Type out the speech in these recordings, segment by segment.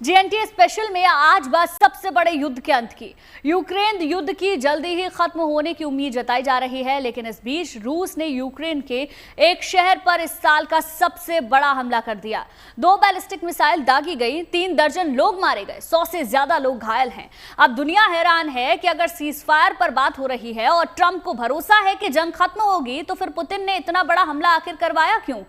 GNT special में आज बात सबसे बड़े युद्ध के अंत की। यूक्रेन युद्ध की जल्दी ही खत्म होने की उम्मीद जताई जा रही है, लेकिन इस बीच रूस ने यूक्रेन के एक शहर पर इस साल का सबसे बड़ा हमला कर दिया। 2 बैलिस्टिक मिसाइल दागी गई, 3 दर्जन लोग मारे गए, 100 से ज्यादा लोग घायल हैं। अब दुनिया हैरान है कि अगर सीजफायर पर बात हो रही है और ट्रंप को भरोसा है कि जंग खत्म होगी, तो फिर पुतिन ने इतना बड़ा हमला आखिर करवाया क्यों?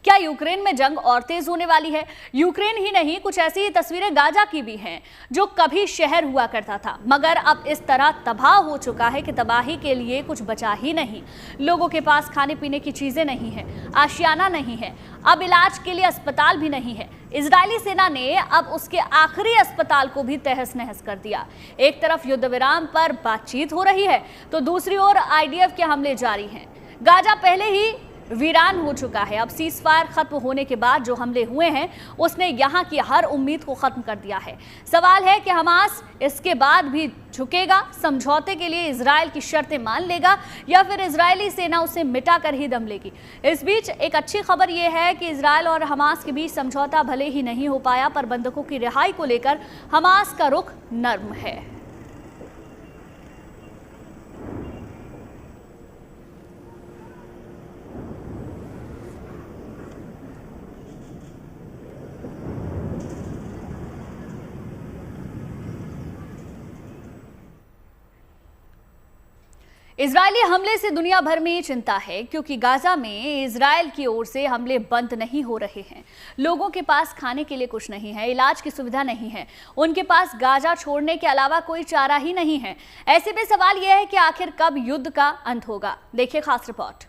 क्या यूक्रेन में जंग और तेज होने वाली है? यूक्रेन ही नहीं, कुछ ऐसी ही तस्वीरें गाजा की भी हैं, जो कभी शहर हुआ करता था मगर अब इस तरह तबाह हो चुका है कि तबाही के लिए कुछ बचा ही नहीं। लोगों के पास खाने पीने की चीजें नहीं है, आशियाना नहीं है, अब इलाज के लिए अस्पताल भी नहीं है। इजरायली सेना ने अब उसके आखिरी अस्पताल को भी तहस नहस कर दिया। एक तरफ युद्ध विराम पर बातचीत हो रही है तो दूसरी ओर आईडीएफ के हमले जारी हैं। गाजा पहले ही वीरान हो चुका है। अब सीजफायर खत्म होने के बाद जो हमले हुए हैं उसने यहां की हर उम्मीद को खत्म कर दिया है। सवाल है कि हमास इसके बाद भी झुकेगा, समझौते के लिए इजराइल की शर्तें मान लेगा या फिर इजरायली सेना उसे मिटा कर ही दम लेगी। इस बीच एक अच्छी खबर यह है कि इजराइल और हमास के बीच समझौता भले ही नहीं हो पाया, पर बंधकों की रिहाई को लेकर हमास का रुख नर्म है। इजरायली हमले से दुनिया भर में चिंता है, क्योंकि गाजा में इजरायल की ओर से हमले बंद नहीं हो रहे हैं। लोगों के पास खाने के लिए कुछ नहीं है, इलाज की सुविधा नहीं है, उनके पास गाजा छोड़ने के अलावा कोई चारा ही नहीं है। ऐसे में सवाल यह है कि आखिर कब युद्ध का अंत होगा। देखिए खास रिपोर्ट।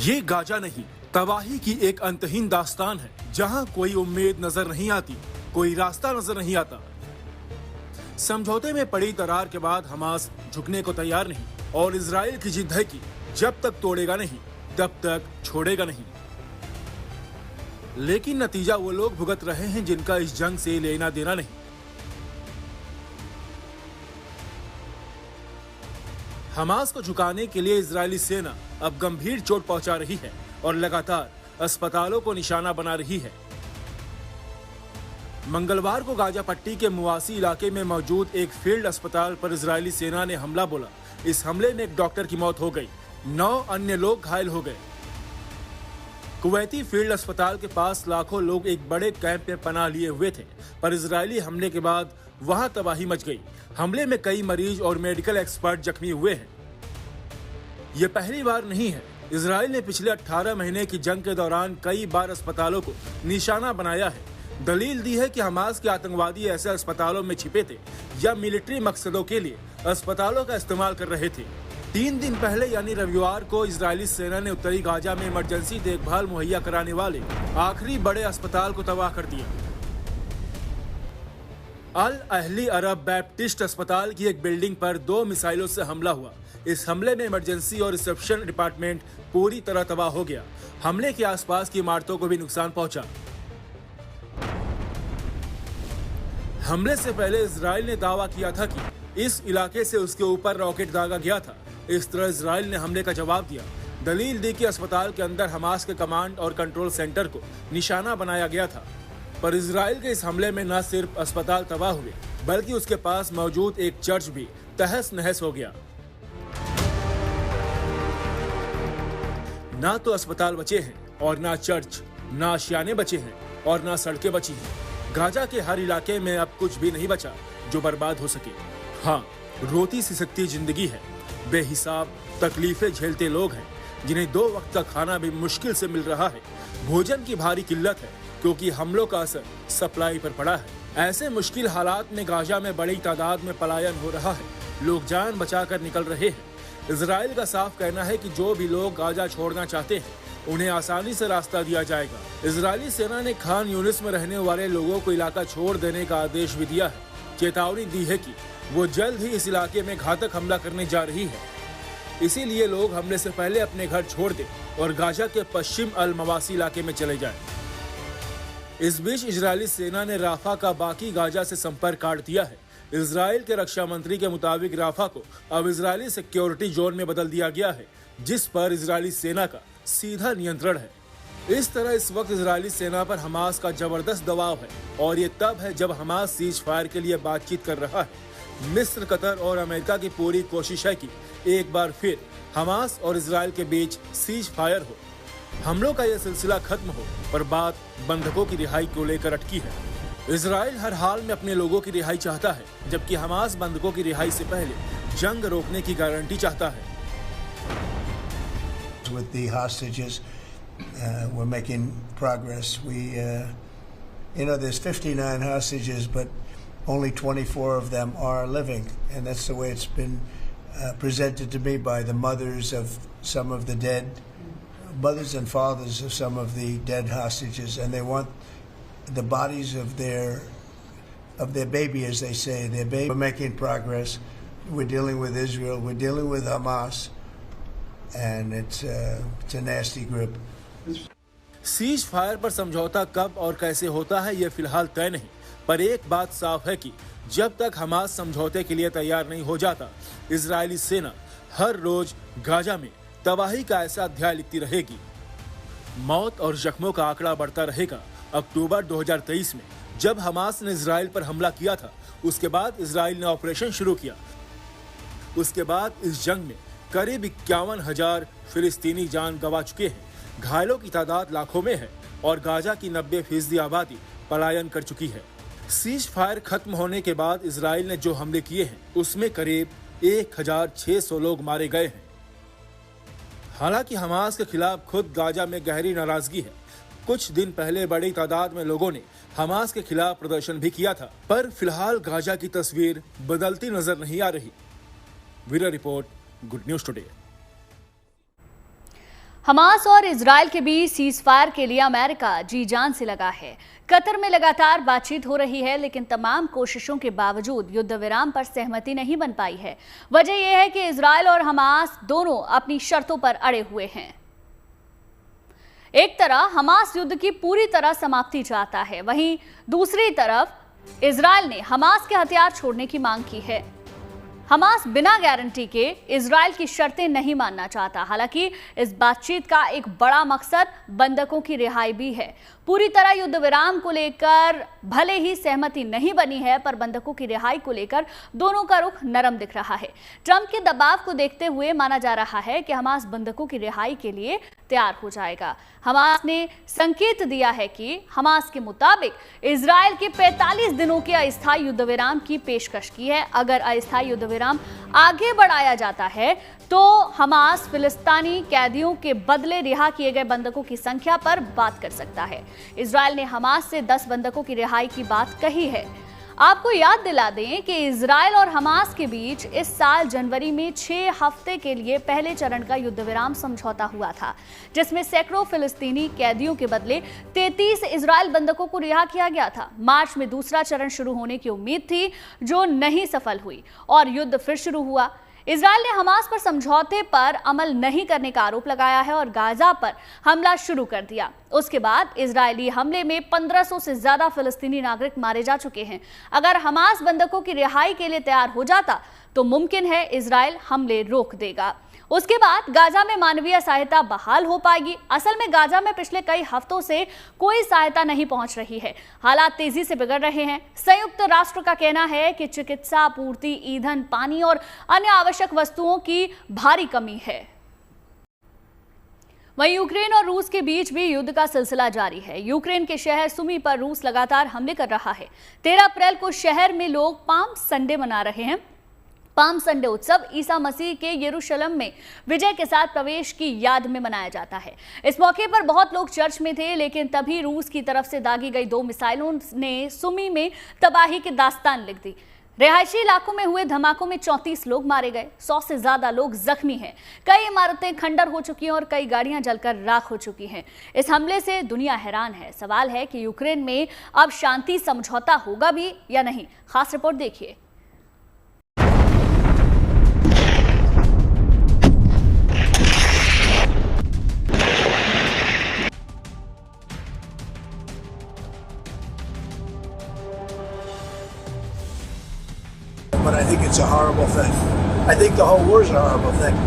ये गाजा नहीं, तबाही की एक अंतहीन दास्तान है, जहां कोई उम्मीद नजर नहीं आती, कोई रास्ता नजर नहीं आता। समझौते में पड़ी दरार के बाद हमास झुकने को तैयार नहीं और इजराइल की जिद है कि जब तक तोड़ेगा नहीं तब तक छोड़ेगा नहीं। लेकिन नतीजा वो लोग भुगत रहे हैं जिनका इस जंग से लेना देना नहीं। हमास को झुकाने के लिए इजरायली सेना अब गंभीर चोट पहुंचा रही है और लगातार अस्पतालों को निशाना बना रही है। मंगलवार को गाजा पट्टी के मुवासी इलाके में मौजूद एक फील्ड अस्पताल पर इजरायली सेना ने हमला बोला। इस हमले में एक डॉक्टर की मौत हो गई, 9 अन्य लोग घायल हो गए। कुवैती फील्ड अस्पताल के पास लाखों लोग एक बड़े कैंप में पनाह लिए हुए थे, पर इजरायली हमले के बाद वहां तबाही मच गई। हमले में कई मरीज और मेडिकल एक्सपर्ट जख्मी हुए हैं। ये पहली बार नहीं है। इजराइल ने पिछले 18 महीने की जंग के दौरान कई बार अस्पतालों को निशाना बनाया है। दलील दी है कि हमास के आतंकवादी ऐसे अस्पतालों में छिपे थे या मिलिट्री मकसदों के लिए अस्पतालों का इस्तेमाल कर रहे थे। 3 दिन पहले यानी रविवार को इजरायली सेना ने उत्तरी गाजा में इमरजेंसी देखभाल मुहैया कराने वाले आखिरी बड़े अस्पताल को तबाह कर दिया। अल अहली अरब बैप्टिस्ट अस्पताल की एक बिल्डिंग पर 2 मिसाइलों से हमला हुआ। इस हमले में इमरजेंसी और रिसेप्शन डिपार्टमेंट पूरी तरह तबाह हो गया। हमले के आसपास की इमारतों को भी नुकसान पहुंचा। हमले से पहले इजराइल ने दावा किया था कि इस इलाके से उसके ऊपर रॉकेट दागा गया था। इस तरह इजराइल ने हमले का जवाब दिया। दलील दी कि अस्पताल के अंदर हमास के कमांड और कंट्रोल सेंटर को निशाना बनाया गया था। पर इजराइल के इस हमले में न सिर्फ अस्पताल तबाह हुए, बल्कि उसके पास मौजूद एक चर्च भी तहस नहस हो गया। ना तो अस्पताल बचे हैं और ना चर्च, ना आशियाने बचे हैं और ना सड़कें बची हैं। गाजा के हर इलाके में अब कुछ भी नहीं बचा जो बर्बाद हो सके। हाँ, रोती सिसकती जिंदगी है, बेहिसाब तकलीफें झेलते लोग हैं जिन्हें 2 वक्त का खाना भी मुश्किल से मिल रहा है। भोजन की भारी किल्लत है क्योंकि हमलों का असर सप्लाई पर पड़ा है। ऐसे मुश्किल हालात में गाजा में बड़ी तादाद में पलायन हो रहा है। लोग जान बचाकर निकल रहे हैं। इजराइल का साफ कहना है कि जो भी लोग गाजा छोड़ना चाहते हैं उन्हें आसानी से रास्ता दिया जाएगा। इजरायली सेना ने खान यूनिस में रहने वाले लोगों को इलाका छोड़ देने का आदेश भी दिया है। चेतावनी दी है कि वो जल्द ही इस इलाके में घातक हमला करने जा रही है। इसीलिए लोग हमले से पहले अपने घर छोड़ दें और गाजा के पश्चिम अल मवासी इलाके में चले जाएं। इस बीच इजरायली सेना ने राफा का बाकी गाजा से संपर्क काट दिया है। इजराइल के रक्षा मंत्री के मुताबिक राफा को अब इजरायली सिक्योरिटी जोन में बदल दिया गया है, जिस पर इजरायली सेना का सीधा नियंत्रण है। इस तरह इस वक्त इजरायली सेना पर हमास का जबरदस्त दबाव है और ये तब है जब हमास सीज फायर के लिए बातचीत कर रहा है। मिस्र, कतर और अमेरिका की पूरी कोशिश है कि एक बार फिर हमास और इजराइल के बीच सीज फायर हो, हमलों का यह सिलसिला खत्म हो, पर बात बंधकों की रिहाई को लेकर अटकी है। इजराइल हर हाल में अपने लोगों की रिहाई चाहता है, जबकि हमास बंधकों की रिहाई से पहले जंग रोकने की गारंटी चाहता है। With the hostages, we're making progress. There's 59 hostages, but only 24 of them are living, and that's the way it's been presented to me by the mothers of some of the dead, mothers and fathers of some of the dead hostages, and they want the bodies of their baby, as they say, their baby. We're making progress. We're dealing with Israel. We're dealing with Hamas, and it's a nasty grip. Cease fire पर समझौता कब और कैसे होता है, ये फिलहाल तय नहीं, पर एक बात साफ है कि जब तक हमास समझौते के लिए तैयार नहीं हो जाता, इजरायली सेना हर रोज गाजा में तबाही का ऐसा अध्याय लिखती रहेगी। मौत और जख्मों का आंकड़ा बढ़ता रहेगा। अक्टूबर 2023 में जब हमास ने इजराइल पर हमला किया था, उसके बाद इजराइल ने ऑपरेशन शुरू किया। उसके बाद इस जंग में करीब 51,000 फिलिस्तीनी जान गंवा चुके हैं। घायलों की तादाद लाखों में है और गाजा की 90% आबादी पलायन कर चुकी है। सीज फायर खत्म होने के बाद इजराइल ने जो हमले किए हैं, उसमें करीब 1,600 लोग मारे गए हैं। हालांकि हमास के खिलाफ खुद गाजा में गहरी नाराजगी है। कुछ दिन पहले बड़ी तादाद में लोगों ने हमास के खिलाफ प्रदर्शन भी किया था, पर फिलहाल गाजा की तस्वीर बदलती नजर नहीं आ रही। Bureau report, good news today. Hamas और इजराइल के बीच सीज फायर के लिए अमेरिका जी जान से लगा है। कतर में लगातार बातचीत हो रही है, लेकिन तमाम कोशिशों के बावजूद युद्ध विराम पर सहमति नहीं बन पाई है। वजह यह है कि इजराइल और हमास दोनों अपनी शर्तों पर अड़े हुए हैं। एक तरफ हमास युद्ध की पूरी तरह समाप्ति चाहता है, वहीं दूसरी तरफ इजराइल ने हमास के हथियार छोड़ने की मांग की है। हमास बिना गारंटी के इजराइल की शर्तें नहीं मानना चाहता। हालांकि इस बातचीत का एक बड़ा मकसद बंधकों की रिहाई भी है। पूरी तरह युद्ध विराम को लेकर भले ही सहमति नहीं बनी है, पर बंधकों की रिहाई को लेकर दोनों का रुख नरम दिख रहा है। ट्रंप के दबाव को देखते हुए माना जा रहा है कि हमास बंधकों की रिहाई के लिए तैयार हो जाएगा। हमास ने संकेत दिया है कि हमास के मुताबिक इजराइल के 45 दिनों के अस्थायी युद्ध विराम की पेशकश की है। अगर अस्थायी युद्ध विराम आगे बढ़ाया जाता है तो हमास फिलिस्तीनी कैदियों के बदले रिहा किए गए बंधकों की संख्या पर बात कर सकता है। इजराइल ने हमास से 10 बंधकों की रिहाई की बात कही है। आपको याद दिला दें कि इजराइल और हमास के बीच इस साल जनवरी में 6 हफ्ते के लिए पहले चरण का युद्ध विराम समझौता हुआ था, जिसमें सैकड़ों फिलिस्तीनी कैदियों के बदले 33 इजराइल बंधकों को रिहा किया गया था। मार्च में दूसरा चरण शुरू होने की उम्मीद थी, जो नहीं सफल हुई और युद्ध फिर शुरू हुआ। इजराइल ने हमास पर समझौते पर अमल नहीं करने का आरोप लगाया है और गाजा पर हमला शुरू कर दिया। उसके बाद इजरायली हमले में 1500 से ज्यादा फिलिस्तीनी नागरिक मारे जा चुके हैं। अगर हमास बंधकों की रिहाई के लिए तैयार हो जाता तो मुमकिन है इजराइल हमले रोक देगा। उसके बाद गाजा में मानवीय सहायता बहाल हो पाएगी। असल में गाजा में पिछले कई हफ्तों से कोई सहायता नहीं पहुंच रही है। हालात तेजी से बिगड़ रहे हैं। संयुक्त राष्ट्र का कहना है कि चिकित्सा आपूर्ति, ईंधन, पानी और अन्य आवश्यक वस्तुओं की भारी कमी है। वहीं यूक्रेन और रूस के बीच भी युद्ध का सिलसिला जारी है। यूक्रेन के शहर सुमी पर रूस लगातार हमले कर रहा है। 13 अप्रैल को शहर में लोग पाम संडे मना रहे हैं। पाम संडे उत्सव ईसा मसीह के यरूशलेम में विजय के साथ प्रवेश की याद में मनाया जाता है। इस मौके पर बहुत लोग चर्च में थे, लेकिन तभी रूस की तरफ से दागी गई 2 मिसाइलों ने सुमी में तबाही की दास्तान लिख दी। रिहायशी इलाकों में हुए धमाकों में 34 लोग मारे गए, 100 से ज्यादा लोग जख्मी हैं। कई इमारतें खंडर हो चुकी हैं और कई गाड़ियां जलकर राख हो चुकी हैं। इस हमले से दुनिया हैरान है। सवाल है कि यूक्रेन में अब शांति समझौता होगा भी या नहीं। खास रिपोर्ट देखिए। but I think it's a horrible thing. I think the whole war is a horrible thing.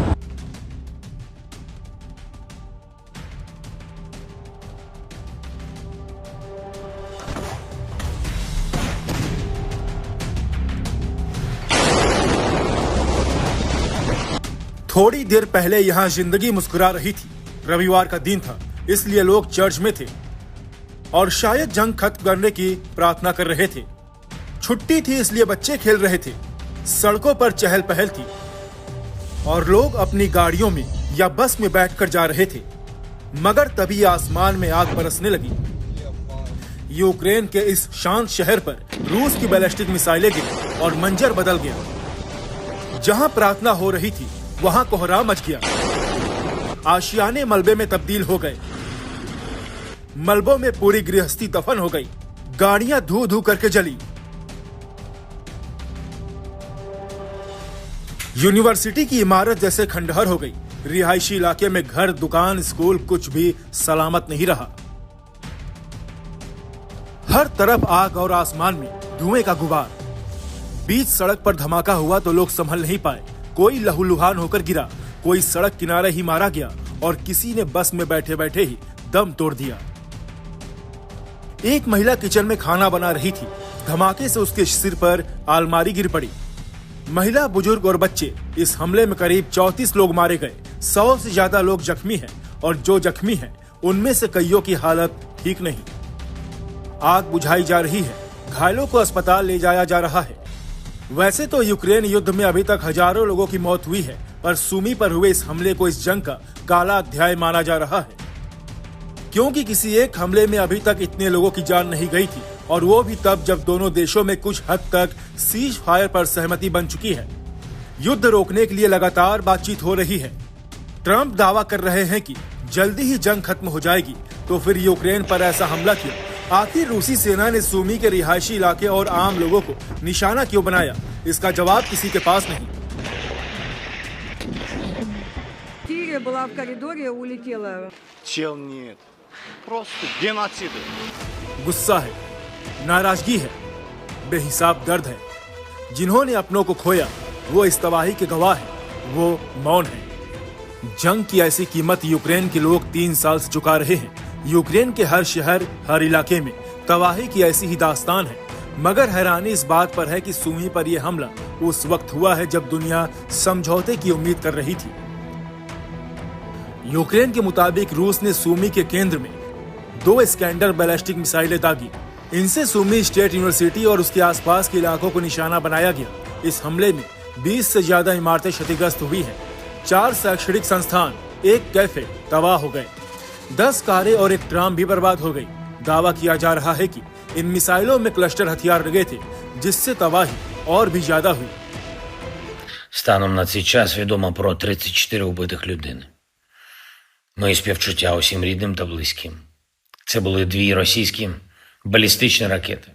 थोड़ी देर पहले यहाँ जिंदगी मुस्कुरा रही थी। रविवार का दिन था, इसलिए लोग चर्च में थे और शायद जंग खत्म करने की प्रार्थना कर रहे थे। छुट्टी थी इसलिए बच्चे खेल रहे थे। सड़कों पर चहल पहल थी और लोग अपनी गाड़ियों में या बस में बैठकर जा रहे थे। मगर तभी आसमान में आग बरसने लगी। यूक्रेन के इस शांत शहर पर रूस की बैलिस्टिक मिसाइलें गिरी और मंजर बदल गया। जहां प्रार्थना हो रही थी वहां कोहराम मच गया। आशियाने मलबे में तब्दील हो गए। मलबों में पूरी गृहस्थी दफन हो गई। गाड़ियां धू धू करके जली। यूनिवर्सिटी की इमारत जैसे खंडहर हो गई। रिहायशी इलाके में घर, दुकान, स्कूल कुछ भी सलामत नहीं रहा। हर तरफ आग और आसमान में धुएं का गुबार। बीच सड़क पर धमाका हुआ तो लोग संभल नहीं पाए। कोई लहूलुहान होकर गिरा, कोई सड़क किनारे ही मारा गया और किसी ने बस में बैठे बैठे ही दम तोड़ दिया। एक महिला किचन में खाना बना रही थी। धमाके से उसके सिर पर अलमारी गिर पड़ी। महिला, बुजुर्ग और बच्चे, इस हमले में करीब 34 लोग मारे गए। 100 से ज्यादा लोग जख्मी हैं और जो जख्मी हैं उनमें से कईयों की हालत ठीक नहीं। आग बुझाई जा रही है। घायलों को अस्पताल ले जाया जा रहा है। वैसे तो यूक्रेन युद्ध में अभी तक हजारों लोगों की मौत हुई है, पर सुमी पर हुए इस हमले को इस जंग का काला अध्याय माना जा रहा है, क्योंकि किसी एक हमले में अभी तक इतने लोगों की जान नहीं गई थी, और वो भी तब जब दोनों देशों में कुछ हद तक सीज फायर पर सहमति बन चुकी है। युद्ध रोकने के लिए लगातार बातचीत हो रही है। ट्रंप दावा कर रहे हैं कि जल्दी ही जंग खत्म हो जाएगी, तो फिर यूक्रेन पर ऐसा हमला क्यों? आखिर रूसी सेना ने सुमी के रिहायशी इलाके और आम लोगों को निशाना क्यों बनाया? इसका जवाब किसी के पास नहीं। Кири была в коридоре, улетела. Чел нет. Просто геноцид. गुस्सा है, नाराजगी है, बेहिसाब दर्द है। जिन्होंने अपनों को खोया वो इस तबाही के गवाह हैं, वो मौन है। जंग की ऐसी कीमत यूक्रेन के लोग 3 साल से चुका रहे हैं। यूक्रेन के हर शहर, हर इलाके में तबाही की ऐसी ही दास्तान है। मगर हैरानी इस बात पर है कि सुमी पर यह हमला उस वक्त हुआ है जब दुनिया समझौते की उम्मीद कर रही थी। यूक्रेन के मुताबिक रूस ने सुमी के केंद्र में 2 इस्कैंडर बैलिस्टिक मिसाइलें दागी। इनसे सुमी स्टेट यूनिवर्सिटी और उसके आसपास के इलाकों को निशाना बनाया गया। इस हमले में 20 से ज्यादा इमारतें क्षतिग्रस्त हुई हैं। 4 शैक्षणिक संस्थान, 1 कैफे तबाह हो गए। 10 कारें और 1 ट्राम भी बर्बाद हो गई। दावा किया जा रहा है कि इन मिसाइलों में क्लस्टर हथियार लगे थे, जिससे तबाही और भी ज्यादा हुई। Станом на цей час відомо про 34 убитих людини. Мої співчуття усім рідним та близьким. Це були 2 російські балістичні ракети.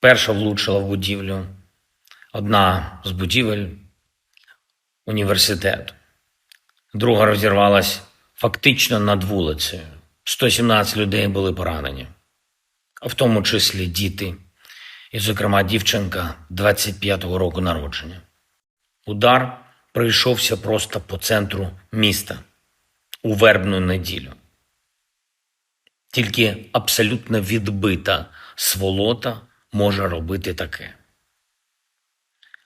Перша влучила в будівлю, одна з будівель університету. Друга розірвалась фактично над вулицею. 117 людей були поранені, в тому числі діти, і, зокрема, дівчинка 25-го року народження. Удар прийшовся просто по центру міста у вербну неділю. Тільки абсолютно відбита сволота може робити таке.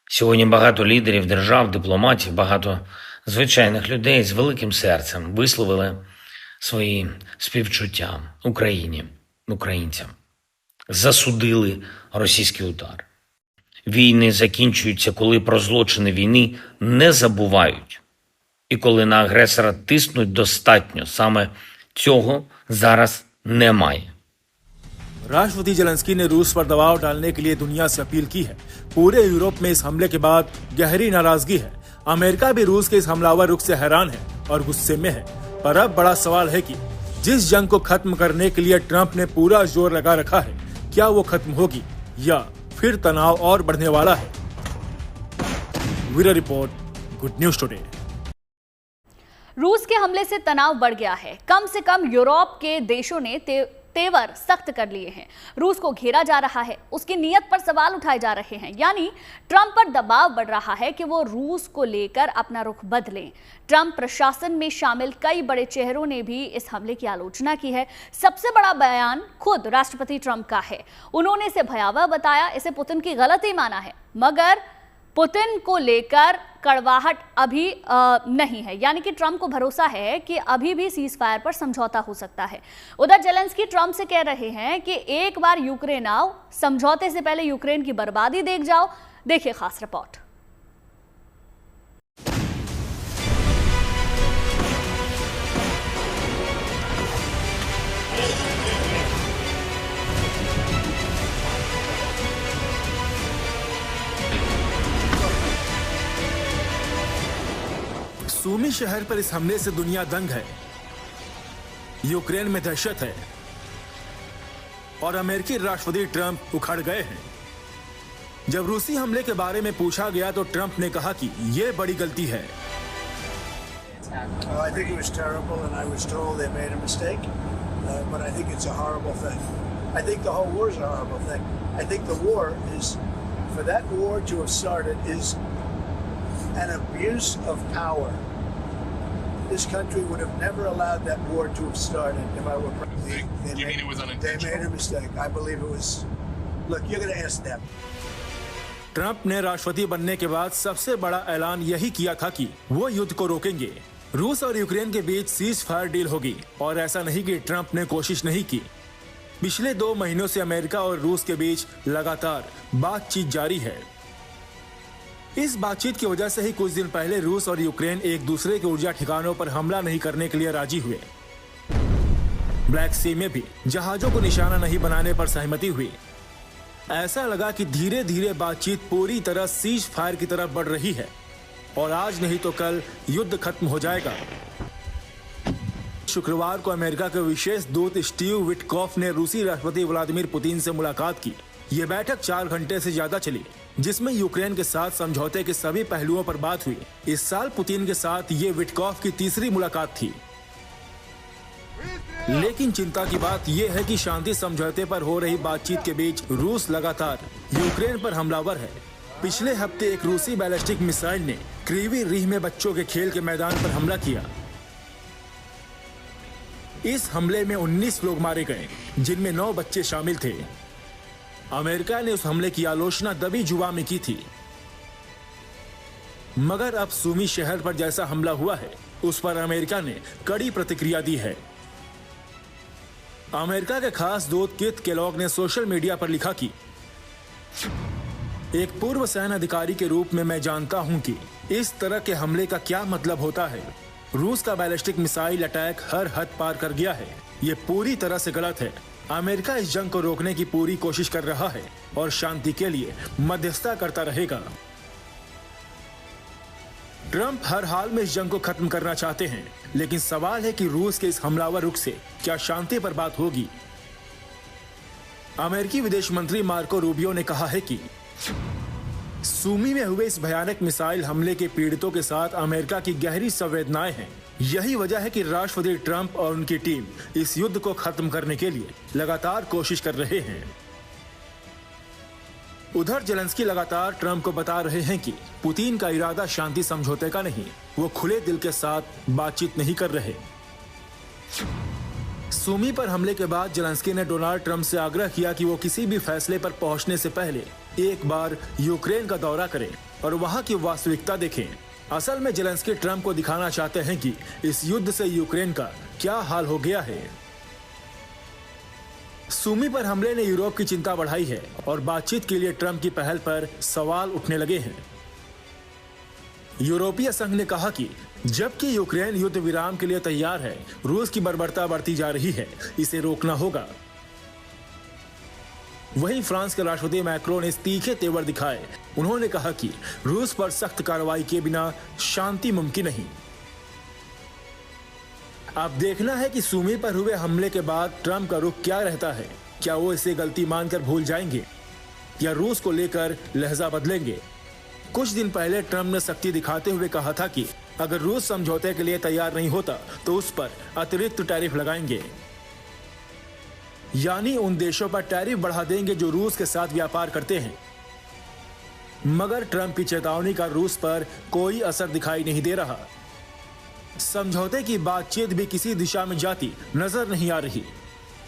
Сьогодні багато лідерів держав, дипломатів, багато звичайних людей з великим серцем висловили свої співчуття Україні, українцям. Засудили російський удар. Війни закінчуються, коли про злочини війни не забувають. І коли на агресора тиснуть достатньо. Саме цього зараз немає. राष्ट्रपति जेलेंस्की ने रूस पर दबाव डालने के लिए दुनिया से अपील की है। पूरे यूरोप में इस हमले के बाद गहरी नाराजगी है। अमेरिका भी रूस के इस हमलावर रुख से हैरान है और गुस्से में है। पर अब बड़ा सवाल है कि जिस जंग को खत्म करने के लिए ट्रंप ने पूरा जोर लगा रखा है, क्या वो खत्म होगी या फिर तनाव और बढ़ने वाला है? Bureau report, good news today. रूस के हमले से तनाव बढ़ गया है। कम से कम यूरोप के देशों ने तेवर सख्त कर लिए हैं। रूस को घेरा जा रहा है, उसकी नीयत पर सवाल उठाए जा रहे हैं, यानी ट्रंप पर दबाव बढ़ रहा है कि वो रूस को लेकर अपना रुख बदलें। ट्रंप प्रशासन में शामिल कई बड़े चेहरों ने भी इस हमले की आलोचना की है। सबसे बड़ा बयान खुद राष्ट्रपति ट्रंप का है। उन्होंने इसे भयावह बताया, इसे पुतिन की गलती माना है, मगर पुतिन को लेकर कड़वाहट अभी नहीं है, यानी कि ट्रंप को भरोसा है कि अभी भी सीज फायर पर समझौता हो सकता है। उधर जेलेंस्की ट्रंप से कह रहे हैं कि एक बार यूक्रेन आओ, समझौते से पहले यूक्रेन की बर्बादी देख जाओ। देखिए खास रिपोर्ट। सूमी शहर पर इस हमले से दुनिया दंग है। यूक्रेन में दहशत है और अमेरिकी राष्ट्रपति ट्रंप उखड़ गए हैं। जब रूसी हमले के बारे में पूछा गया तो ट्रंप ने कहा कि यह बड़ी गलती है। I think it was terrible, and I was told they made a mistake. But I think it's a horrible thing. I think the whole war is a horrible thing. I think the war is, for that war to have started, is an abuse of power. This country would have never allowed that war to have started if I were president. You mean it was unintentional? They made a mistake. I believe it was. Look, you're going to ask them. Trump ने राष्ट्रपति बनने के बाद सबसे बड़ा ऐलान यही किया था कि वो युद्ध को रोकेंगे। रूस और यूक्रेन के बीच सीज फायर डील होगी। और ऐसा नहीं कि ट्रंप ने कोशिश नहीं की। पिछले 2 महीनों से अमेरिका और रूस के बीच लगातार बातचीत जारी है। इस बातचीत की वजह से ही कुछ दिन पहले रूस और यूक्रेन एक दूसरे के ऊर्जा ठिकानों पर हमला नहीं करने के लिए राजी हुए। ब्लैक सी में भी जहाजों को निशाना नहीं बनाने पर सहमति हुई। ऐसा लगा कि धीरे धीरे बातचीत पूरी तरह सीज फायर की तरफ बढ़ रही है और आज नहीं तो कल युद्ध खत्म हो जाएगा। शुक्रवार को अमेरिका के विशेष दूत स्टीव विटकॉफ ने रूसी राष्ट्रपति व्लादिमीर पुतिन से मुलाकात की। ये बैठक 4 घंटे से ज्यादा चली, जिसमें यूक्रेन के साथ समझौते के सभी पहलुओं पर बात हुई। इस साल पुतिन के साथ ये विटकॉफ की तीसरी मुलाकात थी। लेकिन चिंता की बात यह है कि शांति समझौते पर हो रही बातचीत के बीच रूस लगातार यूक्रेन पर हमलावर है। पिछले हफ्ते एक रूसी बैलिस्टिक मिसाइल ने क्रीवी रीह में बच्चों के खेल के मैदान पर हमला किया। इस हमले में 19 लोग मारे गए, जिनमें 9 बच्चे शामिल थे। अमेरिका ने उस हमले की आलोचना दबी जुबान में की थी, मगर अब सूमी शहर पर जैसा हमला हुआ है उस पर अमेरिका ने कड़ी प्रतिक्रिया दी है। अमेरिका के खास दूत किथ केलॉग ने सोशल मीडिया पर लिखा कि एक पूर्व सैन्य अधिकारी के रूप में मैं जानता हूं कि इस तरह के हमले का क्या मतलब होता है। रूस का बैलिस्टिक मिसाइल अटैक हर हद पार कर गया है। ये पूरी तरह से गलत है। अमेरिका इस जंग को रोकने की पूरी कोशिश कर रहा है और शांति के लिए मध्यस्थता करता रहेगा। ट्रंप हर हाल में इस जंग को खत्म करना चाहते हैं, लेकिन सवाल है कि रूस के इस हमलावर रुख से क्या शांति पर बात होगी। अमेरिकी विदेश मंत्री मार्को रूबियो ने कहा है कि सूमी में हुए इस भयानक मिसाइल हमले के पीड़ितों के साथ अमेरिका की गहरी संवेदनाएं हैं। यही वजह है कि राष्ट्रपति ट्रंप और उनकी टीम इस युद्ध को खत्म करने के लिए लगातार कोशिश कर रहे हैं। उधर जेलेंस्की लगातार ट्रंप को बता रहे हैं कि पुतिन का इरादा शांति समझौते का नहीं, वो खुले दिल के साथ बातचीत नहीं कर रहे। सूमी पर हमले के बाद जेलेंस्की ने डोनाल्ड ट्रंप से आग्रह किया कि वो किसी भी फैसले पर पहुंचने से पहले एक बार यूक्रेन का दौरा करें और वहां की वास्तविकता देखें। असल में जेलेंस्की ट्रंप को दिखाना चाहते हैं कि इस युद्ध से यूक्रेन का क्या हाल हो गया है। सूमी पर हमले ने यूरोप की चिंता बढ़ाई है और बातचीत के लिए ट्रंप की पहल पर सवाल उठने लगे हैं। यूरोपीय संघ ने कहा कि जबकि यूक्रेन युद्ध विराम के लिए तैयार है, रूस की बर्बरता बढ़ती जा रही है, इसे रोकना होगा। वहीं फ्रांस के राष्ट्रपति मैक्रोन ने तीखे तेवर दिखाए। उन्होंने कहा कि रूस पर सख्त कार्रवाई के बिना शांति मुमकिन नहीं। अब देखना है कि सूमी पर हुए हमले के बाद ट्रंप का रुख क्या रहता है। क्या वो इसे गलती मानकर भूल जाएंगे या रूस को लेकर लहजा बदलेंगे। कुछ दिन पहले ट्रंप ने सख्ती दिखाते हुए कहा था कि अगर रूस समझौते के लिए तैयार नहीं होता तो उस पर अतिरिक्त टैरिफ लगाएंगे। यानी उन देशों पर टैरिफ बढ़ा देंगे जो रूस के साथ व्यापार करते हैं। मगर ट्रंप की चेतावनी का रूस पर कोई असर दिखाई नहीं दे रहा। समझौते की बातचीत भी किसी दिशा में जाती नजर नहीं आ रही।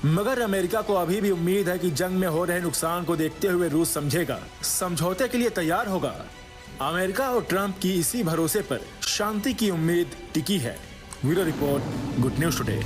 मगर अमेरिका को अभी भी उम्मीद है कि जंग में हो रहे नुकसान को देखते हुए रूस समझेगा, समझौते के लिए तैयार होगा। अमेरिका और ट्रंप की इसी भरोसे पर शांति की उम्मीद टिकी है। Bureau report, good news today.